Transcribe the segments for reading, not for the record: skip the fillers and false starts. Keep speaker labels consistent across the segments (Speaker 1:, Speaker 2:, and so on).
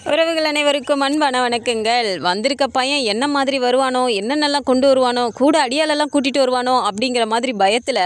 Speaker 1: உறவுகள் அனைவருக்கும் அன்பான வணக்கங்கள். வந்திருக்க பையன் என்ன மாதிரி வருவானோ, என்னென்னலாம் கொண்டு வருவானோ, கூட அடியாலெல்லாம் கூட்டிகிட்டு வருவானோ அப்படிங்கிற மாதிரி பயத்தில்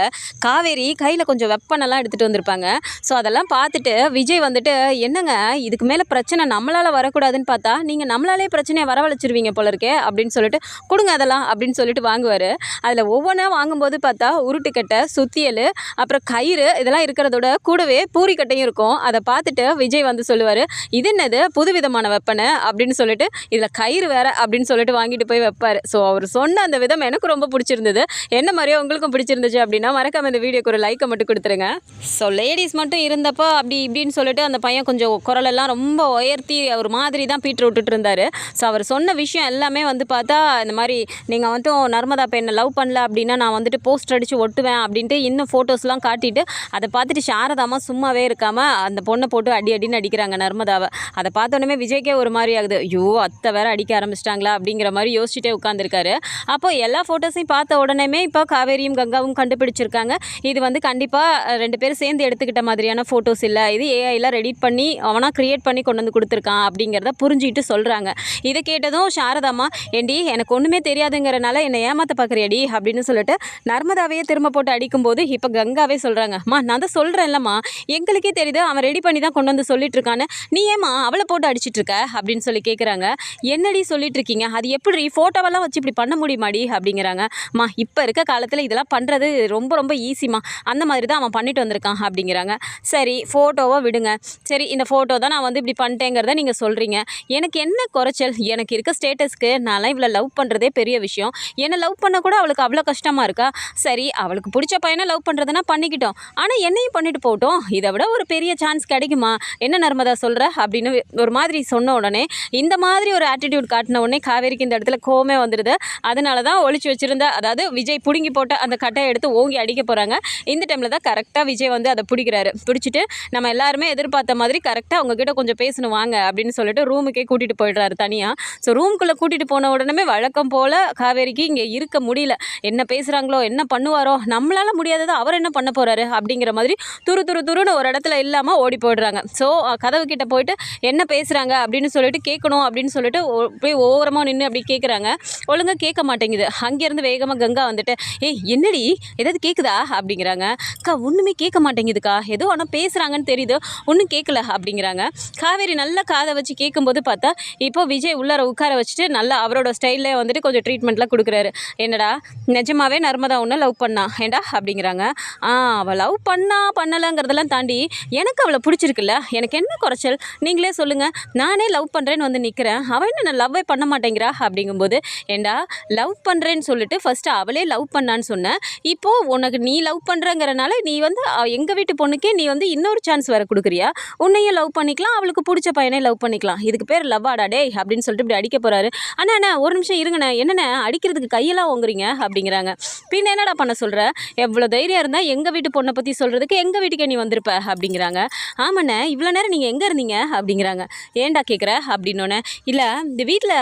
Speaker 1: காவேரி கையில் கொஞ்சம் வெப்பனெல்லாம் எடுத்துகிட்டு வந்திருப்பாங்க. ஸோ அதெல்லாம் பார்த்துட்டு விஜய் வந்துட்டு, என்னங்க இதுக்கு மேலே பிரச்சனை நம்மளால் வரக்கூடாதுன்னு பார்த்தா நீங்கள் நம்மளாலே பிரச்சனையை வரவழைச்சிருவீங்க போல இருக்கே அப்படின்னு சொல்லிட்டு, கொடுங்க அதெல்லாம் அப்படின்னு சொல்லிட்டு வாங்குவார். அதில் ஒவ்வொன்றா வாங்கும்போது பார்த்தா உருட்டுக்கட்டை, சுத்தியல், அப்புறம் கயிறு இதெல்லாம் இருக்கிறதோட கூடவே பூரிக்கட்டையும் இருக்கும். அதை பார்த்துட்டு விஜய் வந்து சொல்லுவார், இது என்னது புதுவிதமான வெப்பனை அப்படின்னு சொல்லிட்டு, இதில் கயிறு வேற அப்படின்னு சொல்லிட்டு வாங்கிட்டு போய் வைப்பார். ஸோ அவர் சொன்ன அந்த விதம் எனக்கு ரொம்ப பிடிச்சிருந்தது. என்ன மாதிரியோ உங்களுக்கும் பிடிச்சிருந்துச்சு அப்படின்னா மறக்காம இந்த வீடியோக்கு ஒரு லைக்கை மட்டும் கொடுத்துருங்க. ஸோ லேடிஸ் மட்டும் இருந்தப்போ அப்படி இப்படின்னு சொல்லிட்டு அந்த பையன் கொஞ்சம் குரலெல்லாம் ரொம்ப உயர்த்தி ஒரு மாதிரி தான் பீட்ரு விட்டுட்டு இருந்தார். ஸோ அவர் சொன்ன விஷயம் எல்லாமே வந்து பார்த்தா, இந்த மாதிரி நீங்கள் வந்துட்டு நர்மதா பெண்ணை லவ் பண்ணல அப்படின்னா நான் வந்துட்டு போஸ்டர் அடித்து ஒட்டுவேன் அப்படின்ட்டு இன்னும் ஃபோட்டோஸ்லாம் காட்டிட்டு, அதை பார்த்துட்டு சாரதாமா சும்மாவே இருக்காமல் அந்த பொண்ணை போட்டு அடின்னு அடிக்கிறாங்க நர்மதாவை. அதை பார்த்தோன்னே விஜய்க்கே ஒரு மாதிரி ஆகுது. ஐயோ அத்தை வேற அடிக்க ஆரம்பிச்சிட்டாங்களா அப்படிங்கிற மாதிரி யோசிச்சுட்டே உட்காந்துருக்காரு. அப்போ எல்லா ஃபோட்டோஸையும் பார்த்த உடனேமே இப்போ காவேரியும் கங்காவும் கண்டுபிடிச்சிருக்காங்க, இது வந்து கண்டிப்பாக ரெண்டு பேரும் சேர்ந்து எடுத்துக்கிட்ட மாதிரியான ஃபோட்டோஸ் இல்லை, இது ஏஐயில் ரெடிட் பண்ணி அவனாக க்ரியேட் பண்ணி கொண்டு வந்து கொடுத்துருக்கான் அப்படிங்கிறத புரிஞ்சுக்கிட்டு சொல்கிறாங்க. இதை கேட்டதும் சாரதாமா, ஏண்டி எனக்கு ஒன்றுமே தெரியாதுங்கிறனால என்னை ஏமாற்ற பார்க்குறியடி அப்படின்னு சொல்லிட்டு நர்மதாவையே திரும்ப போட்டு அடிக்கும்போது இப்போ கங்காவே சொல்கிறாங்க, அம்மா நான் தான் சொல்கிறேன்லம்மா, எங்களுக்கே தெரியுது அவன் ரெடி பண்ணி தான் கொண்டு வந்து சொல்லிட்டு இருக்கான்னு, நீ ஏமா அவளை போட்டு அடிச்சிட்டு இருக்க அப்படின்னு சொல்லி கேட்குறாங்க. என்னடி சொல்லிட்டு இருக்கீங்க, அது எப்படி ஃபோட்டோவெல்லாம் வச்சு இப்படி பண்ண முடியுமாடி அப்படிங்கிறாங்க. மா இப்போ இருக்க காலத்தில் இதெல்லாம் பண்ணுறது ரொம்ப ரொம்ப ஈஸிமா, அந்த மாதிரி தான் அவன் பண்ணிட்டு வந்திருக்கான் அப்படிங்கிறாங்க. சரி ஃபோட்டோவை விடுங்க, சரி இந்த ஃபோட்டோ தான் நான் வந்து இப்படி பண்ணிட்டேங்கிறத நீங்கள் சொல்கிறீங்க, எனக்கு என்ன குறைச்சல், எனக்கு இருக்க ஸ்டேட்டஸ்க்கு நான்லாம் இவ்வளோ லவ் பண்ணுறதே பெரிய விஷயம், என்னை லவ் பண்ண கூட அவளுக்கு அவ்வளோ கஷ்டமாக இருக்கா, சரி அவளுக்கு பிடிச்ச பையனை லவ் பண்ணுறதுனா பண்ணிக்கிட்டோம், ஆனால் என்னையும் பண்ணிட்டு போகட்டும், இதை விட ஒரு பெரிய சான்ஸ் கிடைக்குமா, என்ன நர்மதா சொல்கிற அப்படின்னு ஒரு மாதிரி சொன்ன உடனே, இந்த மாதிரி ஒரு ஆட்டிடியூட் காட்டின உடனே காவேரிக்கு இந்த இடத்துல கோவமே வந்துடுது. அதனால தான் ஒளிச்சு வச்சுருந்த, அதாவது விஜய் பிடுங்கி போட்ட அந்த கட்டையை எடுத்து ஓங்கி அடிக்க போகிறாங்க. இந்த டைமில் தான் கரெக்டாக விஜய் வந்து அதை பிடிக்கிறாரு. பிடிச்சிட்டு நம்ம எல்லாருமே எதிர்பார்த்த மாதிரி கரெக்டாக அவங்கக்கிட்ட கொஞ்சம் பேசணும் வாங்க அப்படின்னு சொல்லிட்டு ரூமுக்கே கூட்டிகிட்டு போயிடுறாரு தனியாக. ஸோ ரூமுக்குள்ளே கூட்டிகிட்டு போன உடனே வழக்கம் போல் காவேரிக்கு இங்கே இருக்க முடியல, என்ன பேசுகிறாங்களோ என்ன பண்ணுவாரோ, நம்மளால் முடியாததை அவர் என்ன பண்ண போகிறாரு அப்படிங்கிற மாதிரி துருன்னு ஒரு இடத்துல இல்லாமல் ஓடி போயிடுறாங்க. ஸோ கதவு கிட்ட போயிட்டு என்ன பேசுகிறாங்க அப்படின்னு சொல்லிட்டு கேட்கணும் அப்படின்னு சொல்லிட்டு போய் ஓரமாக நின்று அப்படி கேட்குறாங்க. ஒழுங்காக கேட்க மாட்டேங்குது. அங்கேருந்து வேகமாக கங்கா வந்துட்டு, ஏய் என்னடி ஏதாவது கேட்குதா அப்படிங்கிறாங்க. அக்கா ஒன்றுமே கேட்க மாட்டேங்குதுக்கா, ஏதோ ஆனால் பேசுகிறாங்கன்னு தெரியுது, ஒன்றும் கேட்கல அப்படிங்கிறாங்க. காவேரி நல்லா காதை வச்சு கேட்கும்போது பார்த்தா இப்போ விஜய் உள்ளார உட்கார வச்சுட்டு நல்லா அவரோட ஸ்டைல்லே வந்துட்டு கொஞ்சம் ட்ரீட்மெண்ட்லாம் கொடுக்குறாரு. என்னடா நிஜமாவே நர்மதா ஒன்று லவ் பண்ணா ஏண்டா அப்படிங்கிறாங்க. அவள் லவ் பண்ணலைங்கிறதெல்லாம் தாண்டி எனக்கு அவளை பிடிச்சிருக்குல்ல, எனக்கு என்ன குறைச்சல் நீங்களே சொல்லுங்கள், நானே லவ் பண்ணுறேன்னு வந்து நிற்கிறேன், அவள் என்ன நான் லவ்வே பண்ண மாட்டேங்கிறா அப்படிங்கும்போது, ஏண்டா லவ் பண்ணுறேன்னு சொல்லிட்டு ஃபஸ்ட்டு அவளே லவ் பண்ணான்னு சொன்னேன், இப்போது உனக்கு நீ லவ் பண்ணுறங்கிறனால நீ வந்து எங்கள் வீட்டு பொண்ணுக்கே நீ வந்து இன்னொரு சான்ஸ் வேறு கொடுக்குறியா, உன்னையும் லவ் பண்ணிக்கலாம், அவளுக்கு பிடிச்ச பையனே லவ் பண்ணிக்கலாம், இதுக்கு பேர் லவ் ஆடா டே அப்படின்னு சொல்லிட்டு இப்படி அடிக்க போகிறாரு. அண்ணா ஒரு நிமிஷம் இருங்கண்ணே, என்னண்ணே அடிக்கிறதுக்கு கையெல்லாம் ஓங்குறீங்க அப்படிங்கிறாங்க. பின்ன என்னடா பண்ண சொல்கிற, எவ்வளோ தைரியம் இருந்தால் எங்கள் வீட்டு பொண்ணை பற்றி சொல்கிறதுக்கு எங்கள் வீட்டுக்கே நீ வந்திருப்ப அப்படிங்கிறாங்க. ஆமாண்ணே இவ்வளோ நேரம் நீங்கள் எங்கே இருந்தீங்க அப்படிங்கிறாங்க. ஏன்டா கேட்குற அப்படின்னோடனே, இல்லை இந்த வீட்டில்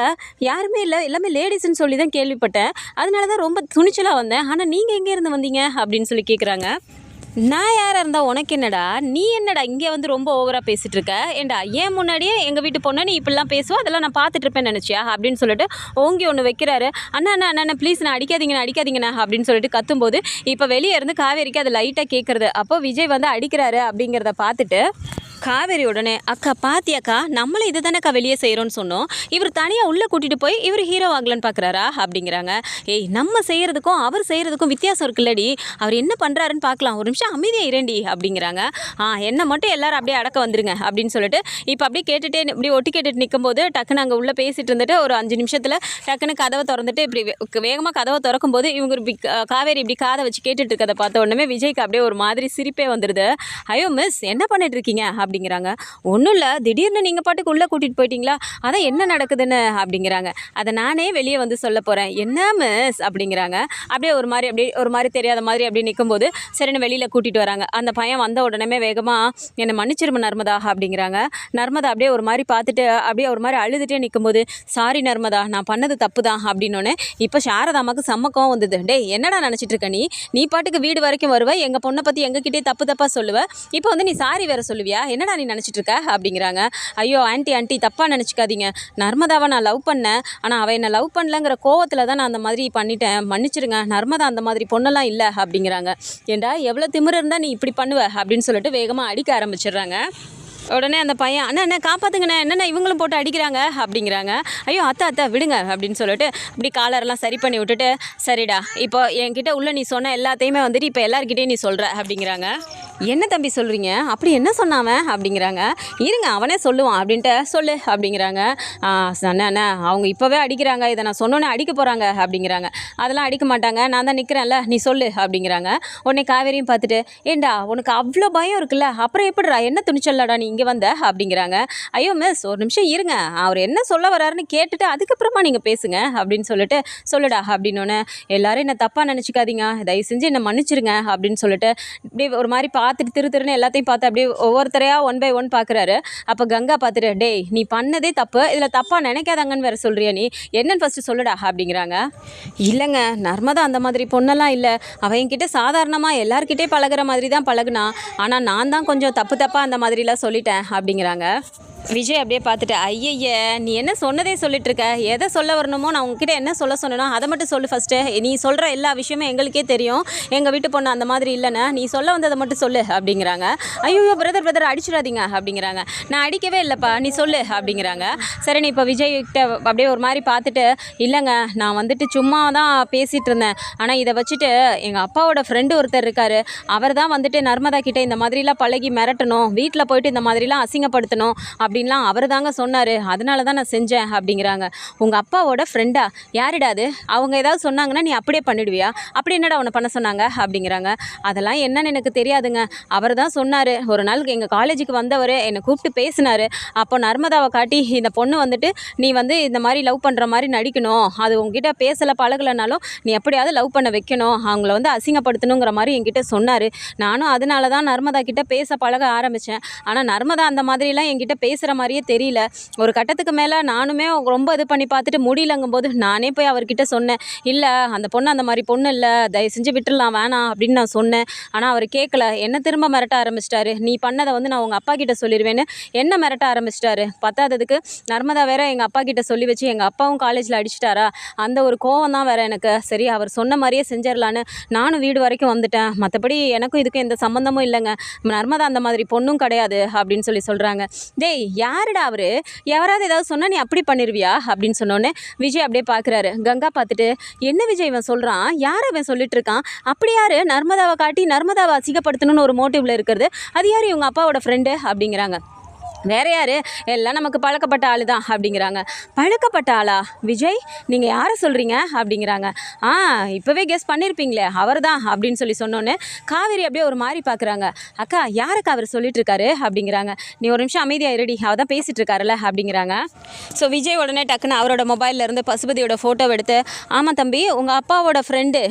Speaker 1: யாருமே இல்லை, எல்லாமே லேடிஸ்ன்னு சொல்லி தான் கேள்விப்பட்டேன், அதனால தான் ரொம்ப துணிச்சலாக வந்தேன், ஆனால் நீங்கள் எங்கே இருந்து வந்தீங்க அப்படின்னு சொல்லி கேட்குறாங்க. நான் யாராக இருந்தால் உனக்கு என்னடா, நீ என்னடா இங்கே வந்து ரொம்ப ஓவராக பேசிகிட்டு இருக்க, ஏண்டா ஏன் முன்னாடியே எங்கள் வீட்டு பொண்ணை நீ இப்படிலாம் பேசுவோம், அதெல்லாம் நான் பார்த்துட்டு இருப்பேன்னு நினச்சியா அப்படின்னு சொல்லிட்டு ஓங்கி ஒன்று வைக்கிறாரு. அண்ணா ப்ளீஸ் நான் அடிக்காதீங்கண்ணா அப்படின்னு சொல்லிட்டு கத்தும்போது இப்போ வெளியே இருந்து காவேரிக்கு அது லைட்டாக கேட்குறது. அப்போ விஜய் வந்து அடிக்கிறாரு அப்படிங்கிறத பார்த்துட்டு காவேரி உடனே, அக்கா பாத்தியாக்கா நம்மளே இது தானேக்கா வெளியே செய்கிறோன்னு சொன்னோம், இவர் தனியாக உள்ளே கூட்டிகிட்டு போய் இவர் ஹீரோ ஆகலன்னு பார்க்குறாரா அப்படிங்கிறாங்க. ஏய் நம்ம செய்கிறதுக்கும் அவர் செய்கிறதுக்கும் வித்தியாசம் இருக்குல்லடி, அவர் என்ன பண்ணுறாருன்னு பார்க்கலாம், ஒரு நிமிஷம் அமைதியாக இரண்டி அப்படிங்கிறாங்க. என்ன மட்டும் எல்லாரும் அப்படியே அடக்க வந்துருங்க அப்படின்னு சொல்லிட்டு இப்போ அப்படியே கேட்டுகிட்டே இப்படி ஒட்டி கேட்டுட்டு நிற்கும்போது டக்குன்னு அங்கே உள்ளே பேசிகிட்டு இருந்துட்டு ஒரு 5 நிமிஷத்தில் டக்குன்னு கதவை திறந்துட்டு இப்படி வேகமாக கதவை திறக்கும்போது இவங்க இப்படி காவேரி இப்படி காதை வச்சு கேட்டுட்டு இருக்கதை பார்த்த உடனே விஜய்க்கு அப்படியே ஒரு மாதிரி சிரிப்பே வந்துடுது. ஐயோ மிஸ் என்ன பண்ணிட்டு இருக்கீங்க அப்படிங்கிறாங்க. ஒன்றும் இல்லை, திடீர்னு நீங்கள் பாட்டுக்கு உள்ளே கூட்டிகிட்டு போயிட்டீங்களா, அதான் என்ன நடக்குதுன்னு அப்படிங்கிறாங்க. அதை நானே வெளியே வந்து சொல்ல போகிறேன், என்ன மிஸ் அப்படிங்கிறாங்க. அப்படியே ஒரு மாதிரி தெரியாத மாதிரி அப்படியே நிற்கும்போது சரின்னு வெளியில் கூட்டிகிட்டு வராங்க. அந்த பையன் வந்த உடனே வேகமாக என்னை மன்னிச்சிரும நர்மதா அப்படிங்கிறாங்க. நர்மதா அப்படியே ஒரு மாதிரி பார்த்துட்டு அப்படியே ஒரு மாதிரி அழுதுகிட்டே நிற்கும்போது, சாரி நர்மதா நான் பண்ணது தப்பு தான் அப்படின்னோடனே இப்போ சாரதாமாவுக்கு சம்மக்கம் வந்தது. டேய் என்னடா நினச்சிட்டு இருக்க நீ பாட்டுக்கு வீடு வரைக்கும் வருவ, எங்கள் பொண்ணை பற்றி எங்ககிட்டே தப்பாக சொல்லுவ, இப்போ வந்து நீ சாரி வேறு சொல்லுவியா, என்ன என்னடா நீ நினச்சிட்டு இருக்க அப்படிங்கிறாங்க. ஐயோ ஆண்டி தப்பாக நினச்சிக்காதீங்க, நர்மதாவை நான் லவ் பண்ணேன், ஆனால் அவள் என்னை லவ் பண்ணலங்கிற கோவத்தில் தான் நான் அந்த மாதிரி பண்ணிட்டேன், மன்னிச்சிருங்க, நர்மதா அந்த மாதிரி பொண்ணெல்லாம் இல்லை அப்படிங்கிறாங்க. ஏண்டா எவ்வளோ திமிரு இருந்தால் நீ இப்படி பண்ணுவ அப்படின்னு சொல்லிட்டு வேகமாக அடிக்க ஆரம்பிச்சிடுறாங்க. உடனே அந்த பையன் அண்ணா காப்பாற்றுங்கண்ணே, என்னென்ன இவங்களும் போட்டு அடிக்கிறாங்க அப்படிங்கிறாங்க. ஐயோ அத்தை விடுங்க அப்படின்னு சொல்லிட்டு இப்படி காலரெல்லாம் சரி பண்ணி விட்டுட்டு, சரிடா இப்போ என்கிட்ட உள்ள நீ சொன்ன எல்லாத்தையுமே வந்துட்டு இப்போ எல்லாருக்கிட்டையும் நீ சொல்கிற அப்படிங்கிறாங்க. என்ன தம்பி சொல்கிறீங்க, அப்படி என்ன சொன்னாவன் அப்படிங்கிறாங்க. இருங்க அவனே சொல்லுவான் அப்படின்ட்டு சொல்லு அப்படிங்கிறாங்க. அண்ணா அவங்க இப்போவே அடிக்கிறாங்க, இதை நான் சொன்னோன்னே அடிக்க போகிறாங்க அப்படிங்கிறாங்க. அதெல்லாம் அடிக்க மாட்டாங்க, நான் தான் நிற்கிறேன்ல, நீ சொல்லு அப்படிங்கிறாங்க. உடனே காவேரியும் பார்த்துட்டு, ஏண்டா உனக்கு அவ்வளோ பயம் இருக்குல்ல, அப்புறம் எப்படிடா என்ன துணிச்சல்லடா நீ இங்கே வந்த அப்படிங்கிறாங்க. ஐயோ மிஸ் ஒரு நிமிஷம் இருங்க, அவர் என்ன சொல்ல வராருன்னு கேட்டுட்டு அதுக்கப்புறமா நீங்கள் பேசுங்க அப்படின்னு சொல்லிட்டு, சொல்லுடா அப்படின்னோடனே எல்லாரும் என்ன தப்பாக நினச்சிக்காதீங்க, தயவு செஞ்சு என்னை மன்னிச்சிருங்க அப்படின்னு சொல்லிட்டு இப்படி ஒரு மாதிரி பார்த்துட்டு திருன்னு எல்லாத்தையும் பார்த்து அப்படியே ஒவ்வொருத்தரையாக 1 by 1 பார்க்குறாரு. அப்போ கங்கா பார்த்துட்டு, டேய் நீ பண்ணதே தப்பு, இதில் தப்பாக நினைக்காதாங்கன்னு வேறு சொல்கிறியா, நீ என்னன்னு ஃபஸ்ட்டு சொல்லுடா அப்படிங்கிறாங்க. இல்லைங்க நர்மதா அந்த மாதிரி பொண்ணெல்லாம் இல்லை, அவன் என்கிட்ட சாதாரணமாக எல்லார்கிட்டே பழகிற மாதிரி தான் பழகுனா, ஆனால் நான் தான் கொஞ்சம் தப்பாக அந்த மாதிரிலாம் சொல்லிட்டேன் அப்படிங்கிறாங்க. விஜய் அப்படியே பார்த்துட்டு, ஐயய்ய நீ என்ன சொன்னதே சொல்லிட்டுருக்க, எதை சொல்ல வரணுமோ நான் உங்ககிட்ட என்ன சொல்ல சொன்னேனோ அதை மட்டும் சொல்லு ஃபஸ்ட்டு, நீ சொல்கிற எல்லா விஷயமும் எங்களுக்கே தெரியும், எங்கள் வீட்டு பொண்ணு அந்த மாதிரி இல்லைண்ணா, நீ சொல்ல வந்ததை மட்டும் சொல்லு அப்படிங்கிறாங்க. ஐயோ பிரதர் அடிச்சிடாதீங்க அப்படிங்கிறாங்க. நான் அடிக்கவே இல்லைப்பா, நீ சொல்லு அப்படிங்கிறாங்க. சரி நீ இப்போ விஜய்கிட்ட அப்படியே ஒரு மாதிரி பார்த்துட்டு, இல்லைங்க நான் வந்துட்டு சும்மா தான் பேசிகிட்டு இருந்தேன், ஆனால் இதை வச்சுட்டு எங்கள் அப்பாவோட ஃப்ரெண்டு ஒருத்தர் இருக்கார், அவர் தான் வந்துட்டு நர்மதா கிட்டே இந்த மாதிரிலாம் பழகி மிரட்டணும், வீட்டில் போயிட்டு இந்த மாதிரிலாம் அசிங்கப்படுத்தணும் அப்படின்லாம் அவர் தாங்க சொன்னார், அதனால தான் நான் செஞ்சேன் அப்படிங்கிறாங்க. உங்கள் அப்பாவோட ஃப்ரெண்டா, யாரிடாது, அவங்க ஏதாவது சொன்னாங்கன்னா நீ அப்படியே பண்ணிடுவியா, அப்படி என்னடா உன்னை பண்ண சொன்னாங்க அப்படிங்கிறாங்க. அதெல்லாம் என்னன்னு எனக்கு தெரியாதுங்க, அவர் தான் சொன்னார், ஒரு நாள் எங்கள் காலேஜுக்கு வந்தவர் என்னை கூப்பிட்டு பேசினார், அப்போ நர்மதாவை காட்டி இந்த பொண்ணு வந்துட்டு நீ வந்து இந்த மாதிரி லவ் பண்ணுற மாதிரி நடிக்கணும், அது உங்ககிட்ட பேசலை பழகலைனாலும் நீ எப்படியாவது லவ் பண்ண வைக்கணும், அவங்கள வந்து அசிங்கப்படுத்தணுங்கிற மாதிரி என்கிட்ட சொன்னார், நானும் அதனால தான் நர்மதா கிட்ட பேச பழக ஆரம்பித்தேன், ஆனால் நர்மதா அந்த மாதிரிலாம் என்கிட்ட பேசுகிற மாதிரியே தெரியல, ஒரு கட்டத்துக்கு மேலே நானுமே ரொம்ப இது பண்ணி பார்த்துட்டு முடியலங்கும் போது நானே போய் அவர்கிட்ட சொன்னேன், இல்லை அந்த பொண்ணு அந்த மாதிரி பொண்ணு இல்லை, தயவு செஞ்சு விட்டுடலாம் வேணாம் அப்படின்னு நான் சொன்னேன், ஆனால் அவர் கேட்கல, என்ன திரும்ப மிரட்ட ஆரம்பிச்சிட்டாரு, நீ பண்ணதை வந்து நான் உங்கள் அப்பா கிட்ட சொல்லிடுவேன்னு என்ன மிரட்ட ஆரம்பிச்சிட்டாரு, பத்தாததுக்கு நர்மதா வேற எங்கள் அப்பா கிட்ட சொல்லி வச்சு எங்கள் அப்பாவும் காலேஜில் அடிச்சிட்டாரா, அந்த ஒரு கோவம் தான் வேற எனக்கு, சரி அவர் சொன்ன மாதிரியே செஞ்சிடலான்னு நானும் வீடு வரைக்கும் வந்துட்டேன், மற்றபடி எனக்கும் இதுக்கும் எந்த சம்மந்தமும் இல்லைங்க, நர்மதா அந்த மாதிரி பொண்ணும் கிடையாது அப்படின்னு சொல்கிறாங்க. டேய் யாருடா அவரு, யாராவது ஏதாவது சொன்னால் நீ அப்படி பண்ணிடுவியா அப்படின்னு சொன்னோன்னே விஜய் அப்படியே பார்க்குறாரு. கங்கா பார்த்துட்டு, என்ன விஜய் இவன் சொல்கிறான், யார் அவன் சொல்லிட்டு இருக்கான், அப்படி யார் நர்மதாவை காட்டி நர்மதாவை அசிங்கப்படுத்தணும்னு ஒரு மோட்டிவில் இருக்கிறது, அது யார் இவங்க அப்பாவோட ஃப்ரெண்டு அப்படிங்கிறாங்க. வேற யார், எல்லாம் நமக்கு பழக்கப்பட்ட ஆள் தான் அப்படிங்கிறாங்க. பழக்கப்பட்ட ஆளா விஜய், நீங்கள் யாரை சொல்கிறீங்க அப்படிங்கிறாங்க. இப்போவே கெஸ் பண்ணியிருப்பீங்களே அவர் தான் அப்படின்னு சொன்னோன்னே காவேரி அப்படியே ஒரு மாதிரி பார்க்குறாங்க. அக்கா யாருக்கு அவர் சொல்லிட்டு இருக்காரு அப்படிங்கிறாங்க. நீ ஒரு நிமிஷம் அமைதியாக ரெடி, அவர் தான் பேசிகிட்டு இருக்காருல்ல அப்படிங்கிறாங்க. ஸோ விஜய் உடனே டக்குன்னு அவரோட மொபைல்லேருந்து பசுபதியோட ஃபோட்டோ எடுத்து, ஆமாம் தம்பி உங்கள் அப்பாவோட ஃப்ரெண்டு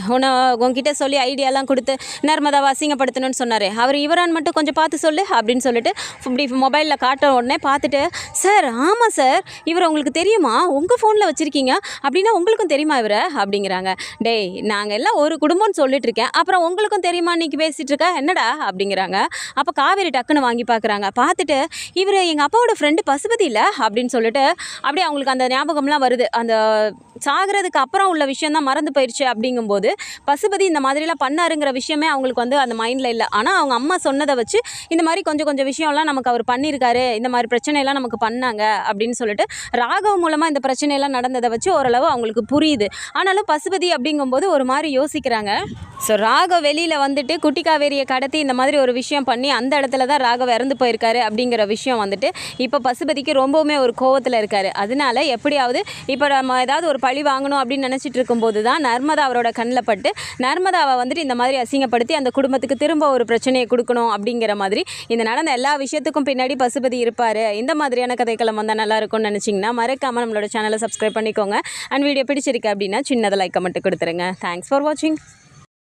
Speaker 1: உங்ககிட்ட சொல்லி ஐடியாலாம் கொடுத்து நர்மதாவை அசிங்கப்படுத்தணும்னு சொன்னார், அவர் இவரான்னு மட்டும் கொஞ்சம் பார்த்து சொல்லு அப்படின்னு சொல்லிட்டு இப்படி மொபைலில் காட்ட உடனே பார்த்துட்டு, சார் ஆமாம் சார் இவர் உங்களுக்கு தெரியுமா, உங்கள் ஃபோனில் வச்சுருக்கீங்க அப்படின்னா உங்களுக்கும் தெரியுமா இவரை அப்படிங்கிறாங்க. டேய் நாங்கள் எல்லாம் ஒரு குடும்பம்னு சொல்லிட்டு இருக்கேன், அப்புறம் உங்களுக்கும் தெரியுமா நீ பேசிகிட்டு இருக்க என்னடா அப்படிங்கிறாங்க. அப்போ காவேரி டக்குன்னு வாங்கி பார்க்குறாங்க. பார்த்துட்டு இவர் எங்கள் அப்பாவோட ஃப்ரெண்டு பசுபதி இல்லை அப்படின்னு சொல்லிட்டு அப்படியே அவங்களுக்கு அந்த ஞாபகம்லாம் வருது, அந்த சாகிறதுக்கு அப்புறம் உள்ள விஷயம் தான் மறந்து போயிடுச்சு அப்படிங்கும்போது பசுபதி இந்த மாதிரிலாம் பண்ணாருங்கிற விஷயமே அவங்களுக்கு வந்து அந்த மைண்டில் இல்லை, ஆனால் அவங்க அம்மா சொன்னதை வச்சு இந்த மாதிரி கொஞ்சம் விஷயம்லாம் நமக்கு அவர் பண்ணியிருக்காரு, இந்த மாதிரி பிரச்சனையெல்லாம் நமக்கு பண்ணாங்க அப்படின்னு சொல்லிட்டு ராகவ் மூலமாக இந்த பிரச்சனையெல்லாம் நடந்ததை வச்சு ஓரளவு அவங்களுக்கு புரியுது. ஆனாலும் பசுபதி அப்படிங்கும்போது ஒரு மாதிரி யோசிக்கிறாங்க. ஸோ ராகவ் வெளியில் வந்துட்டு குட்டி காவேரியை கடத்தி இந்த மாதிரி ஒரு விஷயம் பண்ணி அந்த இடத்துல தான் ராகவ் இறந்து போயிருக்காரு அப்படிங்கிற விஷயம் வந்துட்டு இப்போ பசுபதிக்கு ரொம்பவுமே ஒரு கோவத்தில் இருக்கார். அதனால எப்படியாவது இப்போ நம்ம ஏதாவது ஒரு பழி வாங்கணும் அப்படின்னு நினச்சிட்டு இருக்கும்போது தான் நர்மதா அவரோட கண்ணில் பட்டு நர்மதாவை வந்துட்டு இந்த மாதிரி அசிங்கப்படுத்தி அந்த குடும்பத்துக்கு திரும்ப ஒரு பிரச்சனையை கொடுக்கணும் அப்படிங்கிற மாதிரி இந்த நடந்த எல்லா விஷயத்துக்கும் பின்னாடி பசுபதி இருப்பார். இந்த மாதிரியான கதைக்களம் வந்தால் நல்லா இருக்கும்னு நினச்சிங்கன்னா மறக்காமல் நம்மளோட சேனலை சப்ஸ்கிரைப் பண்ணிக்கோங்க. அண்ட் வீடியோ பிடிச்சிருக்கு அப்படின்னா சின்னதை லைக் மட்டும் கொடுத்துருங்க. தேங்க்ஸ் ஃபார் வாட்சிங்.